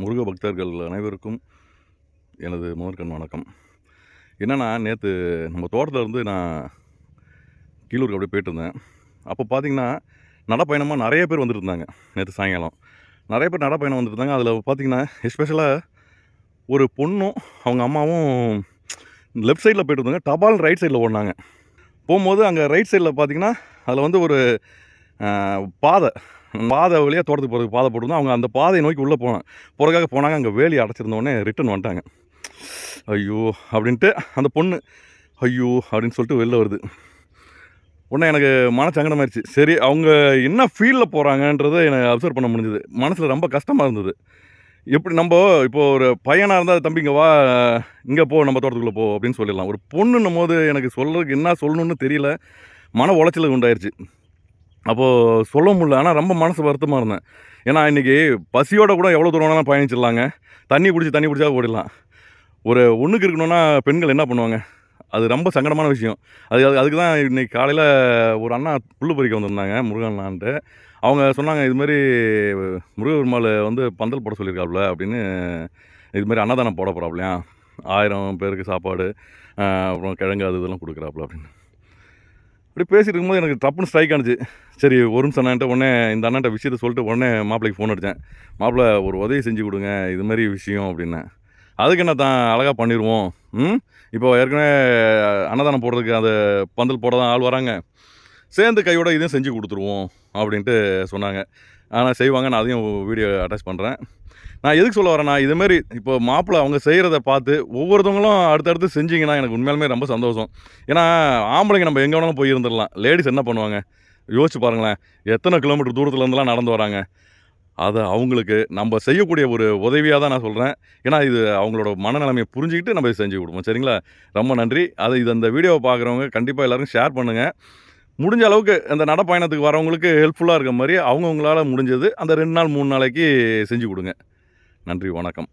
முருக பக்தர்கள் அனைவருக்கும் எனது முதற்கண் வணக்கம். என்னென்னா, நேற்று நம்ம தோட்டத்திலேருந்து நான் கீழூருக்கு அப்படியே போயிட்டுருந்தேன். அப்போ பார்த்தீங்கன்னா, நடைப்பயணமாக நிறைய பேர் வந்துட்டுருந்தாங்க. நேற்று சாயங்காலம் நிறைய பேர் நடைப்பயணம் வந்துட்டுருந்தாங்க. அதில் பார்த்தீங்கன்னா, எஸ்பெஷலாக ஒரு பொண்ணும் அவங்க அம்மாவும் லெஃப்ட் சைடில் போய்ட்டு இருந்தாங்க. தபால் ரைட் சைடில் ஓடினாங்க. போகும்போது அங்கே ரைட் சைடில் பார்த்தீங்கன்னா, அதில் வந்து ஒரு பாதை வழியாக தோட்டத்துக்கு போகிறதுக்கு பாதை போட்டிருந்தோம். அவங்க அந்த பாதையை நோக்கி உள்ளே போகிறதுக்காக போனாங்க. அங்கே வேலி அடைச்சிருந்தோடனே ரிட்டன் வந்துட்டாங்க. ஐயோ அப்படின்ட்டு அந்த பொண்ணு ஐயோ அப்படின்னு சொல்லிட்டு வெளில வருது. உடனே எனக்கு மனசங்கடமாயிருச்சு. சரி, அவங்க என்ன ஃபீல்டில் போகிறாங்கன்றதை எனக்கு அப்சர்வ் பண்ண முடிஞ்சுது. மனசில் ரொம்ப கஷ்டமாக இருந்தது. எப்படி நம்ம இப்போது ஒரு பையனாக இருந்தால், தம்பி இங்கே வா, இங்கே போ, நம்ம தோட்டத்துக்குள்ளே போ அப்படின்னு சொல்லிடலாம். ஒரு பொண்ணுன்னும் போது எனக்கு சொல்கிறதுக்கு என்ன சொல்லணும்னு தெரியல. மன உளைச்சலுக்கு உண்டாயிருச்சு. அப்போது சொல்ல முடியல. ஆனால் ரொம்ப மனசு வருத்தமாக இருந்தேன். ஏன்னா இன்றைக்கி பசியோடு கூட எவ்வளோ தூரம் வேணாலும் பயணிச்சிடலாங்க. தண்ணி குடிச்சா ஓடிடலாம். ஒரு ஒன்றுக்கு இருக்கணும்னா பெண்கள் என்ன பண்ணுவாங்க? அது ரொம்ப சங்கடமான விஷயம். அதுக்கு தான் இன்றைக்கி காலையில் ஒரு அண்ணா புல்லு பறிக்க வந்திருந்தாங்க, முருகன் அண்ணான்ட்டு. அவங்க சொன்னாங்க, இதுமாரி முருகப்பெருமாள் வந்து பந்தல் போட சொல்லியிருக்காப்புல அப்படின்னு. இதுமாரி அன்னதானம் போட போகிறாப்புலையாம். 1000 பேருக்கு சாப்பாடு, அப்புறம் கிழங்கு அது இதெல்லாம் கொடுக்குறாப்புல அப்படின்னு. இப்படி பேசிட்டு இருக்கும்போது எனக்கு டப்புன்னு ஸ்ட்ரைக் ஆனிச்சு. சரி, ஒரு நிமிஷம் அண்ணான்ட்ட உடனே இந்த அண்ணான்ட்ட விஷயத்த சொல்லிட்டு உடனே மாப்பிள்ளைக்கு ஃபோன் அடித்தேன். மாப்பிள்ளை, ஒரு உதவி செஞ்சு கொடுங்க, இதுமாரி விஷயம் அப்படின்னேன். அதுக்கு என்ன தான் அழகாக பண்ணிடுவோம். இப்போ ஏற்கனவே அன்னதானம் போடுறதுக்கு அந்த பந்தல் போட தான் ஆள் வராங்க, சேர்ந்து கையோட இதையும் செஞ்சு கொடுத்துருவோம் அப்படின்ட்டு சொன்னாங்க. ஆனால் செய்வாங்க. நான் அதையும் வீடியோ அட்டாச் பண்ணுறேன். நான் எதுக்கு சொல்ல வரேன்னா, இதுமாரி இப்போ மாப்பிள்ளை அவங்க செய்கிறத பார்த்து ஒவ்வொருத்தவங்களும் அடுத்தடுத்து செஞ்சிங்கன்னா எனக்கு உண்மையாலுமே ரொம்ப சந்தோஷம். ஏன்னா ஆம்பளைங்க நம்ம எங்கே வேணாலும் போய் இருந்துடலாம். லேடிஸ் என்ன பண்ணுவாங்க யோசிச்சு பாருங்களேன். எத்தனை கிலோமீட்டர் தூரத்துலேருந்துலாம் நடந்து வராங்க. அதை அவங்களுக்கு நம்ம செய்யக்கூடிய ஒரு உதவியாக தான் நான் சொல்கிறேன். ஏன்னா இது அவங்களோட மனநிலைமையை புரிஞ்சுக்கிட்டு நம்ம செஞ்சு கொடுப்போம். சரிங்களா? ரொம்ப நன்றி. இந்த வீடியோவை பார்க்குறவங்க கண்டிப்பாக எல்லோருக்கும் ஷேர் பண்ணுங்கள். முடிஞ்ச அளவுக்கு அந்த நடைப்பயணத்துக்கு வரவங்களுக்கு ஹெல்ப்ஃபுல்லாக இருக்க மாதிரி அவங்கவுங்களால் முடிஞ்சது அந்த 2 நாள் 3 நாளைக்கு செஞ்சு கொடுங்க. நன்றி, வணக்கம்.